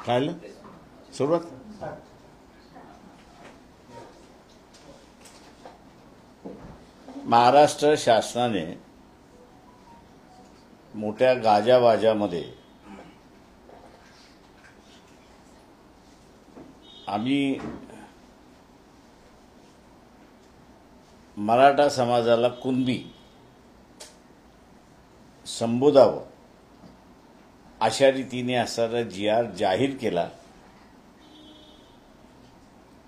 काय सुरुवात महाराष्ट्र शासनाने मोठ्या गाजावाजामध्ये आम्ही मराठा समाजाला कुणबी संबोधावं अशा रीतीने असणारा GR जाहीर केला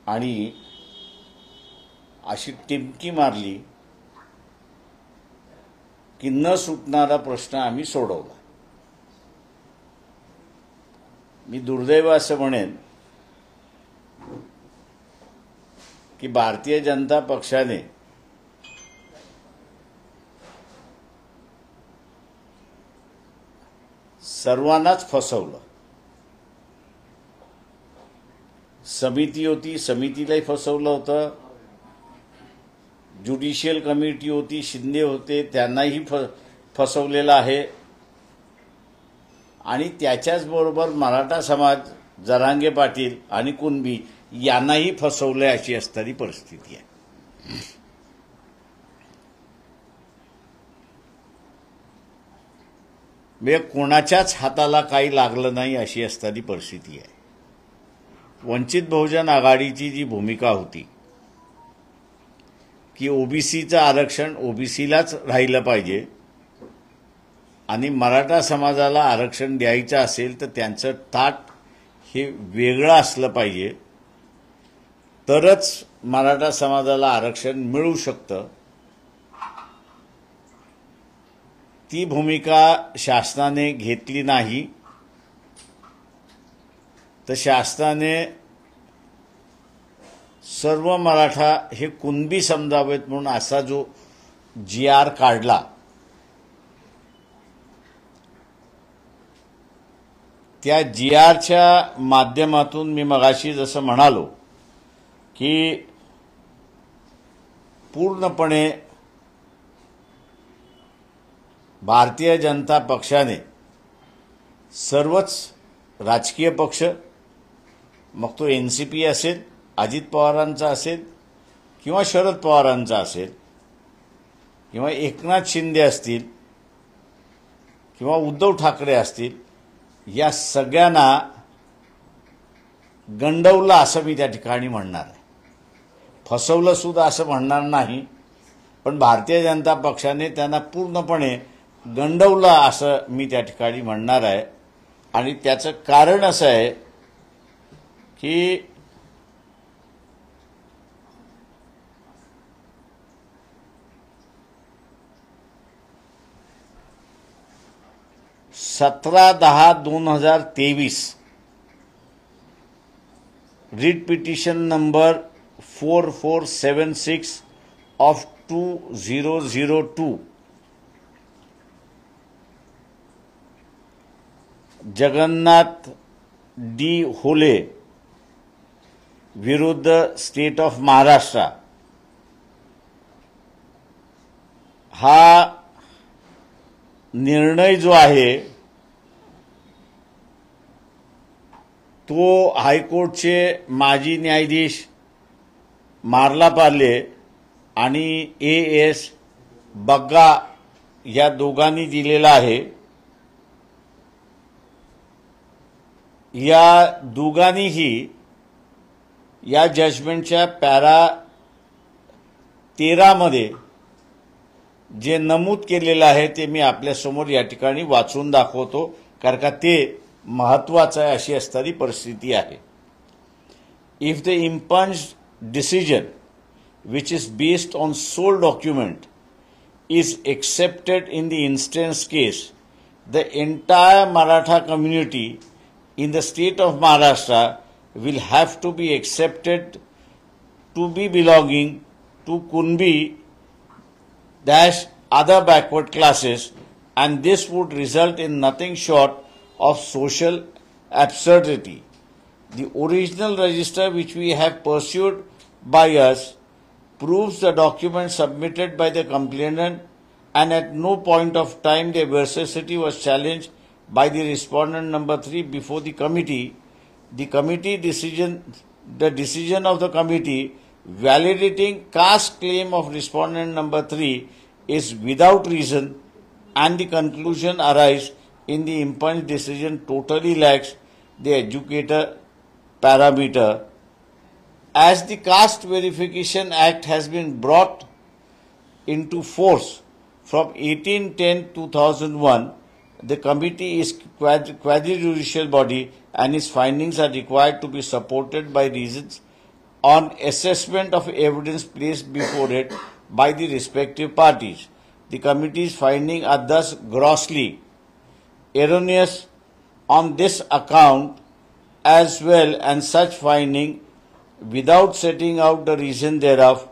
आणि अशी टिमकी मारली की न सुटणारा प्रश्न आम्ही सोडवला. मी दुर्दैव असं म्हणेन की भारतीय जनता पक्षाने सर्वांनाच फसवलं. समिती होती, समितीलाही फसवलं होतं. ज्युडिशियल कमिटी होती, शिंदे होते, त्यांनाही फसवलेलं आहे. आणि त्याच्याचबरोबर मराठा समाज, जरांगे पाटील आणि कुणबी यांनाही फसवले अशी असणारी परिस्थिती आहे. म्हणजे कोणाच्याच हाताला काही लागलं नाही अशी असणारी परिस्थिती आहे. वंचित बहुजन आघाडीची जी भूमिका होती की ओबीसीचं आरक्षण ओबीसीलाच राहिलं पाहिजे आणि मराठा समाजाला आरक्षण द्यायचं असेल तर त्यांचं ताट हे वेगळं असलं पाहिजे, तरच मराठा समाजाला आरक्षण मिळू शकतं. ती भूमिका शासनाने घेतली नाही. तर शासनाने सर्व मराठा हे कुणबी समजावेत म्हणून असा जो GR काढला, त्या GRच्या माध्यमातून मी मगाशी जसं म्हणालो की पूर्णपणे भारतीय जनता पक्षाने सर्वच राजकीय पक्ष, मग तो NCP असेल, अजित पवारांचा असेल किंवा शरद पवारांचा असेल किंवा एकनाथ शिंदे असतील किंवा उद्धव ठाकरे असतील, या सगळ्यांना गंडवलं असं मी त्या ठिकाणी म्हणणार आहे. फसवलं सुद्धा असं म्हणणार नाही, पण भारतीय जनता पक्षाने त्यांना पूर्णपणे गंडवलं असं मी त्या ठिकाणी म्हणणार आहे. आणि त्याचं कारण असं आहे की (17/10/2023) writ petition number 4476 of 2002 Jagannath D. Hole विरुद्ध स्टेट ऑफ महाराष्ट्र हा निर्णय जो आहे तो हायकोर्टचे माजी न्यायाधीश मार्लापाले आणि A.S. बग्गा या दोघांनी दिलेला आहे. या दोघांनीही या जजमेंटच्या पॅरा 13 मध्ये जे नमूद केलेलं आहे ते मी आपल्यासमोर या ठिकाणी वाचून दाखवतो, कारण का ते महत्त्वाचं आहे अशी असणारी परिस्थिती आहे. If the impugned decision which is based on sole document is accepted in the instance case, the entire Maratha community in the state of Maharashtra will have to be accepted to be belonging to Kunbi dash other backward classes, and this would result in nothing short of social absurdity. The original register which we have pursued by us proves the document submitted by the complainant, and at no point of time the veracity was challenged by the respondent number 3 before the committee. The decision of the committee validating caste claim of respondent number 3 is without reason, and the conclusion arise in the impunged decision totally lacks the educator parameter. As the Caste Verification Act has been brought into force from 1810-2001, the committee is quasi-judicial body and its findings are required to be supported by reasons on assessment of evidence placed before it by the respective parties. The committee's findings are thus grossly erroneous on this account as well, and such finding without setting out the reason thereof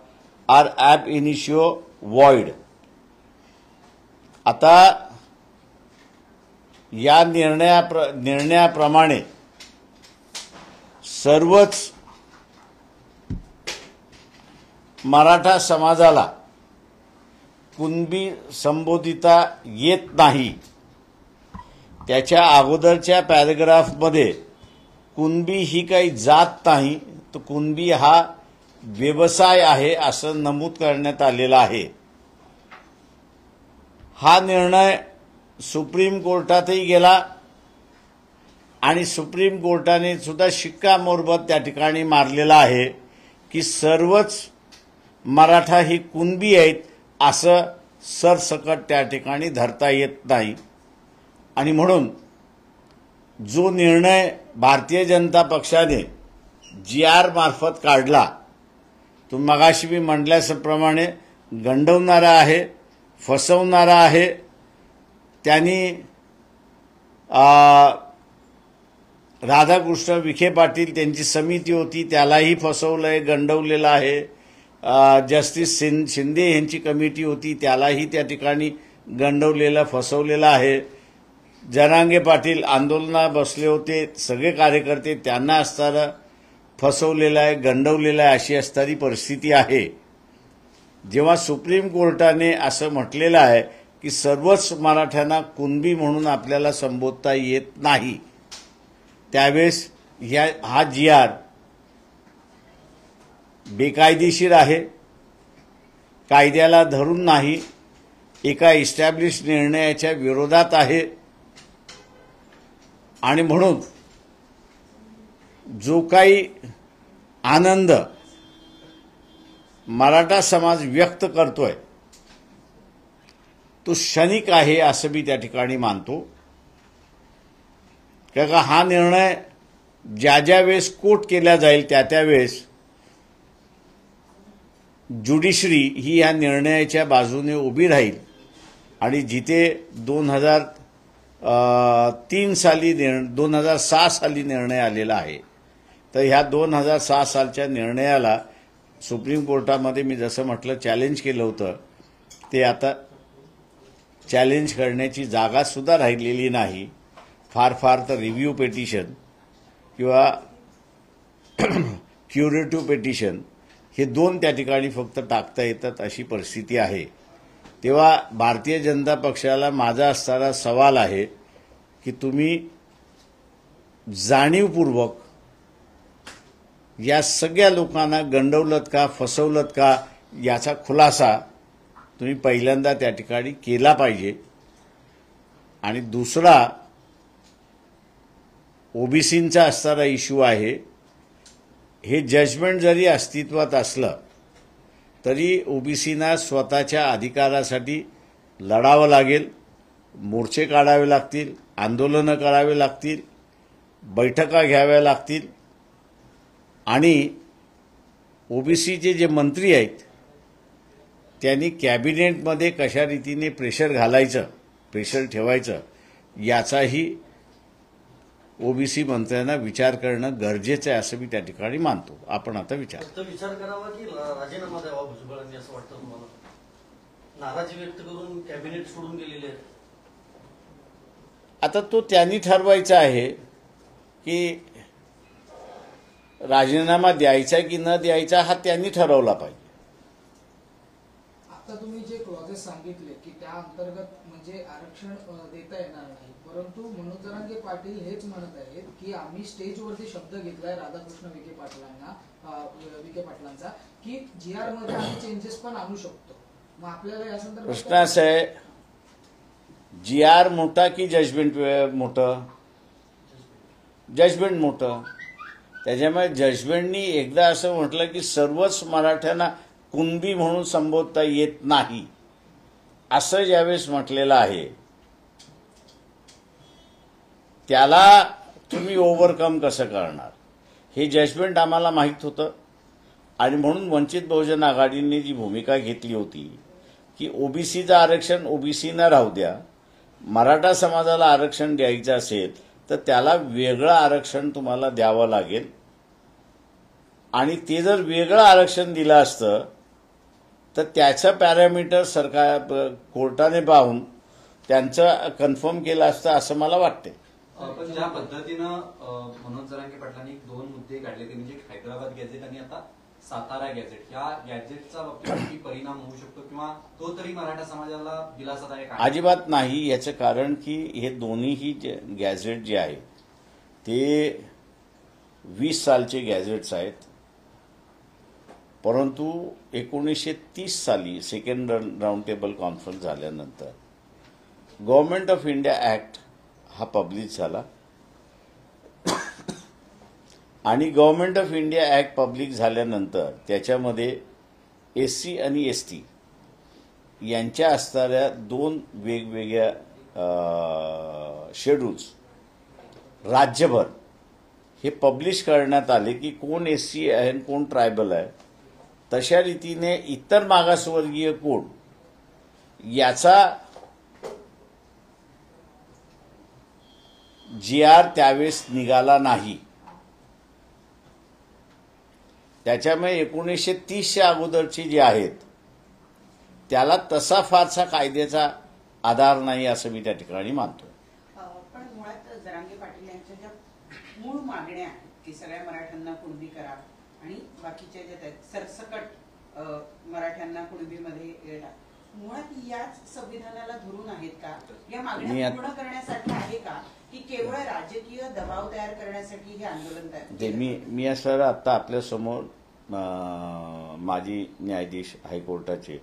are ab initio void. आता या निर्णयाप्रमाणे सर्वच मराठा समाजाला कुणबी संबोधिता येत नाही. त्याच्या अगोदरच्या पॅराग्राफमध्ये कुणबी ही काही जात नाही, तर कुणबी हा व्यवसाय आहे असं नमूद करण्यात आलेलं आहे. हा निर्णय सुप्रीम कोर्टातही गेला आणि सुप्रीम कोर्टाने सुद्धा शिक्कामोर्तब त्या ठिकाणी मारलेला आहे की सर्वच मराठा ही कुणबी आहेत असं सरसकट त्या ठिकाणी धरता येत नाही. आणि म्हणून जो निर्णय भारतीय जनता पक्षाने GR मार्फत काढला तो मगाशी मी म्हटल्याप्रमाणे गंडवणारा आहे, फसवणारा आहे. त्यांनी राधाकृष्ण विखे पाटील त्यांची समिती होती त्यालाही फसवलंय, गंडवलेलं आहे. जस्टिस शिंदे यांची कमिटी होती त्यालाही त्या ठिकाणी गंडवलेलं, फसवलेलं आहे. जरांगे पाटील आंदोलनात बसले होते, सगळे कार्यकर्ते त्यांना असताना फसवलेलं आहे, गंडवलेलं आहे, अशी असणारी परिस्थिती आहे. जेव्हा सुप्रीम कोर्टाने असं म्हटलेलं आहे की सर्वच मराठ्यांना कुणबी म्हणून आपल्याला संबोधता येत नाही, त्यावेळेस हा GR बेकायदेशीर आहे, कायद्याला धरून नाही, एका इस्टॅब्लिश निर्णयाच्या विरोधात आहे. आणि म्हणून जो काही आनंद मराठा समाज व्यक्त करतोय तो क्षणिक आहे असं मी त्या ठिकाणी मानतो. कारण हा निर्णय ज्या वेळेस कोर्ट केला जाईल त्या वेळेस ज्युडिशरी ही या निर्णयाच्या बाजूने उभी राहील. आणि जिथे 2006 साली निर्णय आलेला आहे, तर ह्या 2006 सालच्या निर्णयाला सुप्रीम कोर्टामध्ये मी जसं म्हटलं चॅलेंज केलं होतं, ते आता चॅलेंज करण्याची जागा सुद्धा राहिलेली नाही. फार तर रिव्ह्यू पिटिशन किंवा क्युरेटिव्ह पिटिशन हे 2 त्या ठिकाणी फक्त टाकता येतात अशी परिस्थिती आहे. तेव्हा भारतीय जनता पक्षाला माझा असणारा सवाल आहे की तुम्ही जाणीवपूर्वक या सगळ्या लोकांना गंडवलत का, फसवलत का, याचा खुलासा तुम्ही पहिल्यांदा त्या ठिकाणी केला पाहिजे. आणि दुसरा ओबीसींचा असणारा इश्यू आहे. हे जजमेंट जरी अस्तित्वात असलं तरी ओबीसींना स्वतःच्या अधिकारासाठी लढावं लागेल, मोर्चे काढावे लागतील, आंदोलनं करावे लागतील, बैठका घ्याव्या लागतील. आणि ओबीसीचे जे मंत्री आहेत त्यांनी कॅबिनेटमध्ये कशा रीतीने प्रेशर घालायचं, प्रेशर ठेवायचं, याचाही ओबीसी मंत्र्यांना विचार करणं गरजेचं आहे असं मी त्या ठिकाणी मानतो. आपण आता विचार करावा की राजीनामा द्यावा भुजबळांनी असं वाटतं तुम्हाला? नाराजी व्यक्त करून कॅबिनेट सोडून गेलेले आहेत. आता तो त्यांनी ठरवायचा आहे की राजीनामा द्यायचा की न द्यायचा, हा त्यांनी ठरवला पाहिजे. आता तुम्ही जे क्लॉजेस सांगितले की त्या अंतर्गत म्हणजे आरक्षण देता येणार नाही, परंतु मनोज जरांगे पाटील हेच म्हणत आहेत की आम्ही स्टेजवरती शब्द घेतलाय राधाकृष्ण विखे पाटलांचा की GR मध्ये आम्ही चेंजेस पण आणू शकतो. मग आपल्याला या संदर्भात प्रश्न असा आहे, GR मोठा की जजमेंट मोठं? जजमेंट मोठं. त्याच्यामुळे जजमेंटनी एकदा असं म्हटलं की सर्वच मराठ्यांना कुणबी म्हणून संबोधता येत नाही, असं ज्यावेळेस म्हटलेलं आहे त्याला तुम्ही ओव्हरकम कसं करणार? हे जजमेंट आम्हाला माहीत होतं आणि म्हणून वंचित बहुजन आघाडीने जी भूमिका घेतली होती की ओबीसीचं आरक्षण ओबीसीना राहू द्या, मराठा समाजाला आरक्षण द्यायचं असेल तर त्याला वेगळं आरक्षण तुम्हाला द्यावं लागेल आणि ते जर वेगळं आरक्षण दिलं असतं तर त्याचं पॅरामीटर सरकार कोर्टाने पाहून त्यांचं कन्फर्म केलं असतं असं मला वाटते. पण ज्या पद्धतीनं मनोज जरांगे पाटलांनी 2 मुद्दे काढले ते म्हणजे हैदराबाद गॅझेट आणि आता सातारा गॅझेट, या गॅझेटचा बाबतीत परिणाम होऊ शकतो किंवा तो तरी मराठा समाजाला दिलासादायक आहे? अजिबात नाही. याचं कारण की हे दोन्हीही गॅझेट जे आहे ते 20 सालचे गॅझेट्स आहेत, परंतु 1930 साली सेकंड राऊंड टेबल कॉन्फरन्स झाल्यानंतर गव्हर्नमेंट ऑफ इंडिया ऍक्ट हा पब्लिश झाला आणि government of India act public झाल्यानंतर त्याच्यामध्ये SC आणि ST यांच्या असणाऱ्या 2 वेगवेगळ्या शेड्यूल्स राज्यभर हे पब्लिश करण्यात आले की कोण SC आहे आणि कोण ट्रायबल आहे. तशा रीतीने इतर मागासवर्गीय कोण याचा GR त्यावेळेस निघाला नाही. त्याच्यामुळे 1930च्या अगोदरची जी आहेत त्याला तसा फारसा कायद्याचा आधार नाही असं मी त्या ठिकाणी मानतो. पण मुळात जरांगे पाटील यांच्या ज्या मूळ मागण्या आहेत की सगळ्या मराठ्यांना कुणबी करा आणि बाकीच्या ज्या आहेत सरसकट मराठ्यांना कुणबीमध्ये मुळात याच संविधानाला धरून आहेत का? या मागण्या पूर्ण करण्यासाठी आहे का की केवळ राजकीय दबाव तयार करण्यासाठी हे आंदोलन तयार? मी असं आता आपल्या समोर माजी न्यायाधीश हायकोर्टाचे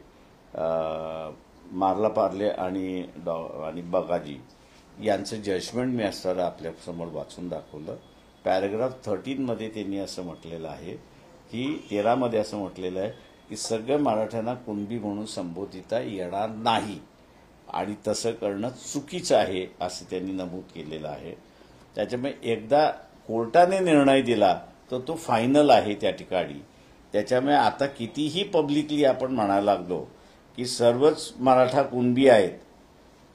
मार्ला पार्ले आणि बगाजी यांचं जजमेंट मी असताना आपल्या समोर वाचून दाखवलं. पॅराग्राफ 13 मध्ये त्यांनी असं म्हटलेलं आहे की 13 मध्ये असं म्हटलेलं आहे की सगळ्या मराठ्यांना कुणबी म्हणून संबोधिता येणार नाही आणि तसं करणं चुकीचं आहे असं त्यांनी नमूद केलेलं आहे. त्याच्यामुळे एकदा कोर्टाने निर्णय दिला तर तो फायनल आहे त्या ठिकाणी. त्याच्यामुळे आता कितीही पब्लिकली आपण म्हणायला लागलो की सर्वच मराठा कुणबी आहेत,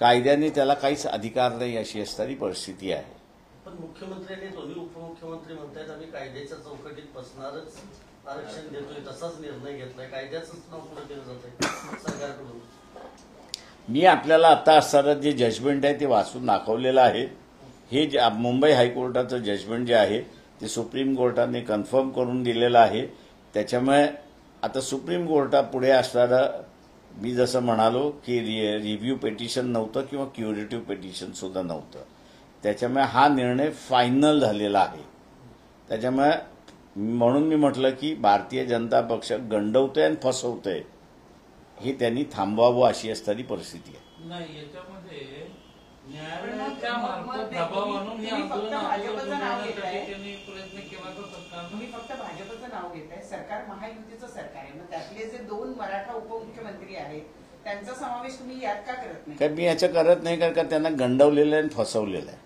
कायद्याने त्याला काहीच अधिकार नाही अशी असणारी परिस्थिती आहे. पण मुख्यमंत्री आणि दोन्ही उपमुख्यमंत्री म्हणतात आम्ही कायद्याच्या चौकटीत बसणारच आरक्षण देतोय, तसाच निर्णय घेतलाय, कायद्याचंच नाव पुढे केलं जातंय सरकारकडून. मी आपल्याला आता असणारं जे जजमेंट आहे ते वाचून दाखवलेलं आहे. हे मुंबई हायकोर्टाचं जजमेंट जे आहे ते सुप्रीम कोर्टाने कन्फर्म करून दिलेलं आहे. त्याच्यामुळे आता सुप्रीम कोर्टापुढे असणारं मी जसं म्हणालो की रिव्ह्यू पिटिशन नव्हतं किंवा क्युरेटिव्ह पिटिशन सुद्धा नव्हतं. त्याच्यामुळे हा निर्णय फायनल झालेला आहे. त्याच्यामुळे म्हणून मी म्हटलं की भारतीय जनता पक्ष गंडवतोय आणि फसवतोय हे त्यांनी थांबवावं अशी असणारी परिस्थिती आहे. नाही, याच्यामध्ये न्यायालयाच्या मार्फत दबाव आणून हे आंदोलन त्यांनी प्रयत्न केला तर सरकारनं. तुम्ही फक्त भाजपचं नाव घेताय. सरकार महायुतीचं सरकार आहे. मग त्यातले जे 2 मराठा उपमुख्यमंत्री आहेत त्यांचा समावेश तुम्ही यात का करत नाही? कारण मी याचं करत नाही कारण का त्यांना गंडवलेलं आहे आणि फसवलेलं आहे.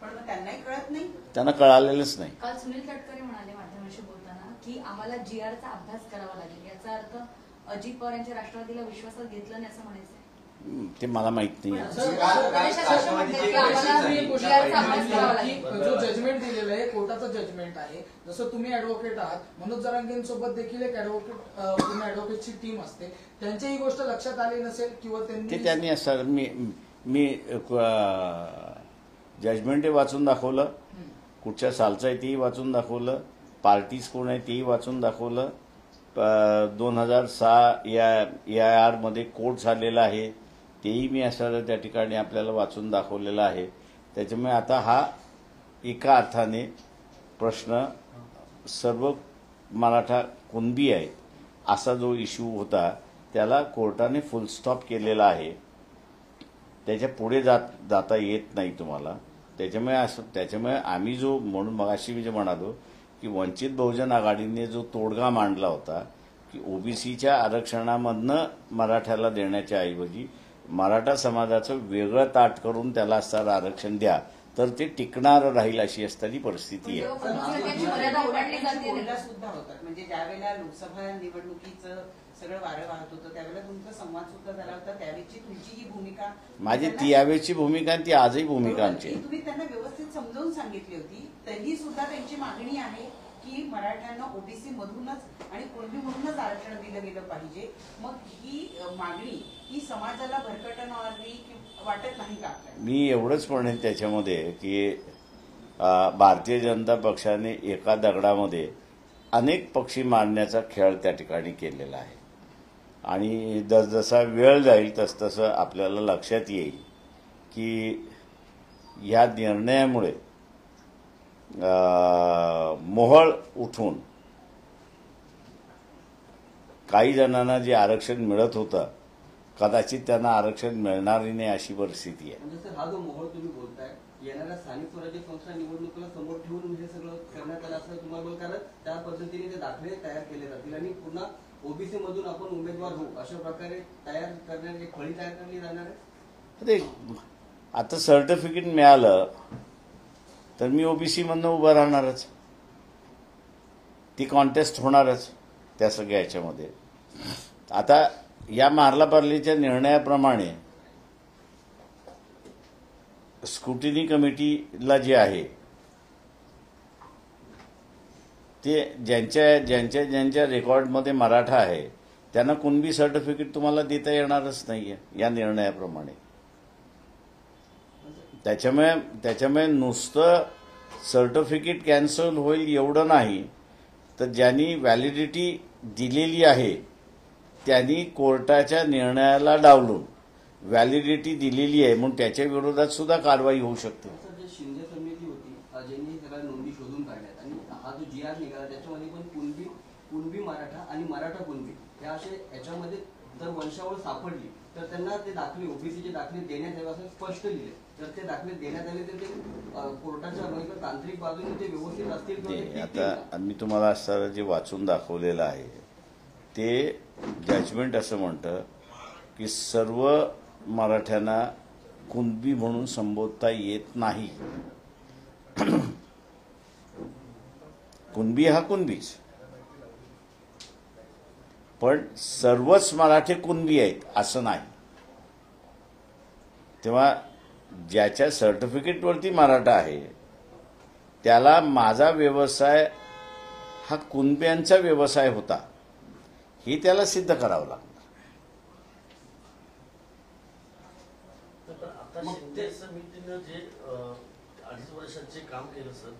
पण मग त्यांनाही कळत नाही. त्यांना कळालेलंच नाही. काल सुनील तटकरे म्हणाले माध्यमांशी बोलताना की आम्हाला GRचा अभ्यास करावा लागेल. याचा अर्थ अजित पवार यांच्या राष्ट्रवादीला विश्वासात घेतलं नाही असं म्हणायचं? ते मला माहित नाही. जो जजमेंट दिलेलं आहे कोर्टाचं जजमेंट आहे. जसं तुम्ही ऍडव्होकेट आहात, मनोज जरांगेंसोबत देखील एक ऍडव्होकेटची टीम असते, त्यांची ही गोष्ट लक्षात आली नसेल किंवा त्यांनी असं मी जजमेंटही वाचून दाखवलं, कुठच्या सालचं आहे तेही वाचून दाखवलं, पार्टीज कोण आहे तेही वाचून दाखवलं, 2006 AIR मध्ये कोट झालेला आहे, तेही मी असं त्या ठिकाणी आपल्याला वाचून दाखवलेलं आहे. त्याच्यामुळे आता हा एका अर्थाने प्रश्न सर्व मराठा कुणबी आहे असा जो इश्यू होता त्याला कोर्टाने फुल स्टॉप केलेला आहे. त्याच्या पुढे जाता येत नाही तुम्हाला. त्याच्यामुळे आम्ही जो म्हणून मगाशी मी जे म्हणालो की वंचित बहुजन आघाडीने जो तोडगा मांडला होता की ओबीसीच्या आरक्षणामधनं मराठ्याला देण्याच्या ऐवजी मराठा समाजाचं वेगळं ताट करून त्याला असणारं आरक्षण द्या तर ते टिकणार राहील अशी असणारी परिस्थिती आहे. सुद्धा होतात म्हणजे ज्यावेळेला लोकसभा निवडणुकीचं सगळं वारं वाहत होतं त्यावेळेला तुमचा संवाद सुद्धा झाला होता. त्यावेळेची तुमची ही भूमिका माझी ती यावेळची भूमिका ती आजही भूमिका आमची. तुम्ही त्यांना व्यवस्थित समजावून सांगितली होती तरी सुद्धा त्यांची मागणी आहे की मराठ्यांना ओबीसी मधूनच आणि कुणबी म्हणूनच आरक्षण दिलं गेलं पाहिजे. मग ही मागणी ही समाजाला भरकटणारी वाटत नाही का? मी एवढंच म्हणेन त्याच्यामध्ये की भारतीय जनता पक्षाने एका दगडामध्ये अनेक पक्षी मारण्याचा खेळ त्या ठिकाणी केलेला आहे आणि जसजसा वेळ जाईल तसतसं आपल्याला लक्षात येईल की या निर्णयामुळे मोहळ उठून काही जणांना जे आरक्षण मिळत होतं कदाचित त्यांना आरक्षण मिळणारही नाही अशी परिस्थिती आहे. म्हणजे सर हा जो मोहळ तुम्ही बोलताय येणाऱ्या स्थानिक स्वराज्य संस्था निवडणुकीला समोर ठेवून हे सगळं करण्यात आलं असं तुम्हाला बोल, कारण त्या पद्धतीने ते दाखले तयार केले जातील आणि पुन्हा ओबीसी मधून आपण उमेदवार होऊ अशा प्रकारे तयार करण्याची फळी तयार करली जाणार आहे. आता सर्टिफिकेट मिळालं तर मी ओबीसी मधनं उभं राहणारच, ती कॉन्टेस्ट होणारच त्या सगळ्या याच्यामध्ये. आता या मार्लापार्लीच्या निर्णयाप्रमाणे स्क्रुटिनी कमिटीला जे आहे ते ज्यांच्या रेकॉर्डमध्ये मराठा आहे त्यांना कुणबी सर्टिफिकेट तुम्हाला देता येणारच नाहीये या निर्णयाप्रमाणे. त्याच्यामुळे नुसतं सर्टिफिकेट कॅन्सल होईल एवढं नाही तर ज्यांनी व्हॅलिडिटी दिलेली आहे त्यांनी कोर्टाच्या निर्णयाला डावलून व्हॅलिडिटी दिलेली आहे म्हणून त्याच्या विरोधात सुद्धा कारवाई होऊ शकते. जे शिंदे समिती होती ज्यांनी सगळ्या नोंदी शोधून काढल्यात आणि हा जो GR निघाला त्याच्यामध्ये पण कुणबी मराठा आणि मराठा कुणबी या असे याच्यामध्ये जर वंशावळ सापडली तर त्यांना ते दाखले ओबीसीचे दाखले देण्यात यावे असं स्पष्ट लिहिले. जर ते दाखले देण्यात आले तर ते कोर्टाच्या तांत्रिक बाजूने ते व्यवस्थित असतील. आता मी तुम्हाला असं जे वाचून दाखवलेलं आहे ते जजमेंट असं म्हणतं की सर्व मराठ्यांना कुणबी म्हणून संबोधता येत नाही. कुणबी हा कुणबीच, पण सर्वच मराठे कुणबी आहेत असं नाही. तेव्हा ज्याच्या सर्टिफिकेटवरती मराठा आहे त्याला माझा व्यवसाय हा कुणब्यांचा व्यवसाय होता हे त्याला सिद्ध करावं लागतं. आता शिंदे समितीनं जे 2.5 वर्षात जे काम केलं सर,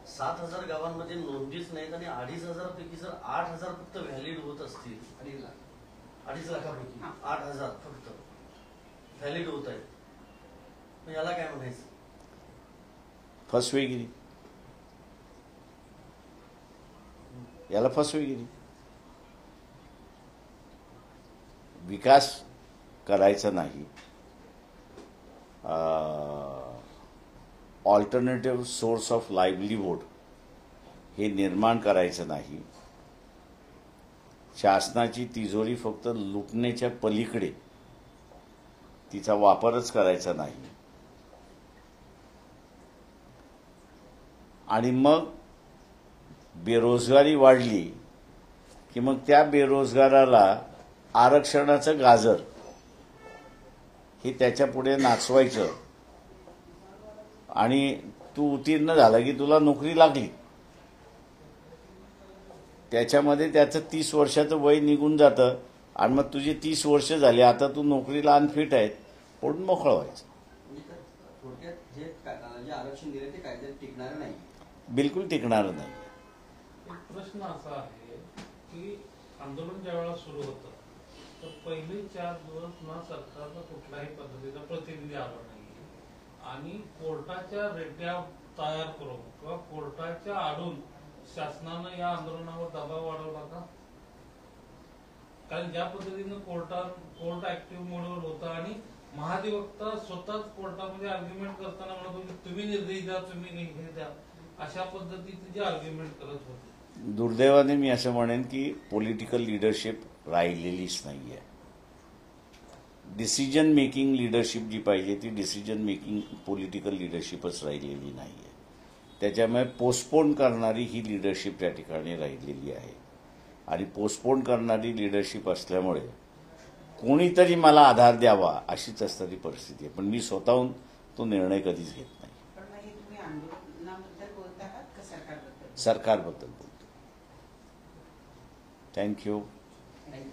7,000 गावांमध्ये नोंदीच नाहीत आणि 2,500 पैकी सर 8,000 फक्त व्हॅलिड होत असतील. 2.5 लाखापैकी 8,000 फक्त व्हॅलिड होत आहेत. याला काय म्हणायचं? फसवेगिरी, याला फसवेगिरी. विकास करायचा नाही, ऑल्टरनेटिव्ह सोर्स ऑफ लाईव्हलीहूड हे निर्माण करायचं नाही, शासनाची तिजोरी फक्त लुटण्याच्या पलीकडे तिचा वापरच करायचा नाही आणि मग बेरोजगारी वाढली की मग त्या बेरोजगाराला आरक्षणाचं गाजर हे त्याच्या पुढे नाचवायचं आणि तू उत्तीर्ण झाला की तुला नोकरी लागली. त्याच्यामध्ये त्याचं 30 वर्षाचं वय निघून जातं आणि मग तुझे 30 वर्ष झाले आता तू नोकरीला अनफिट आहेत म्हणून मोकळं व्हायचं. थोडक्यात जे आरक्षण दिले ते कायद्यात टिकणार नाही, बिलकुल टिकणार नाही. एक प्रश्न असा आहे की आंदोलन ज्या वेळेला सुरू होतं तर पहिले 4 दिवस ना सरकारचा कुठल्याही पद्धतीचा प्रतिनिधी आला नाही आणि कोर्टाच्या रेट्या तयार करून किंवा कोर्टाच्या आडून शासनानं या आंदोलनावर दबाव वाढवला का? कारण ज्या पद्धतीनं कोर्ट ऍक्टिव्ह मोडवर होता आणि महाधिवक्ता स्वतःच कोर्टामध्ये आर्ग्युमेंट करताना म्हणत होते तुम्ही निर्देश द्या, तुम्ही हे द्या, अशा पद्धतीचे जे आर्ग्युमेंट करत होते. दुर्दैवाने मी असं म्हणेन की पॉलिटिकल लिडरशिप राहिलेलीच नाही आहे. डिसिजन मेकिंग लिडरशिप जी पाहिजे ती डिसिजन मेकिंग पॉलिटिकल लिडरशिपच राहिलेली नाही आहे. त्याच्यामुळे पोस्टपोन करणारी ही लिडरशिप त्या ठिकाणी राहिलेली आहे आणि पोस्टपोन करणारी लिडरशिप असल्यामुळे कोणीतरी मला आधार द्यावा अशीच असणारी परिस्थिती आहे. पण मी स्वतःहून तो निर्णय कधीच घेत नाही. पण मग हे तुम्ही आंदोलनाबद्दल बोलत आहात का सरकारबद्दल? सरकारबद्दल बोलतो. थँक्यू. थँक्यू.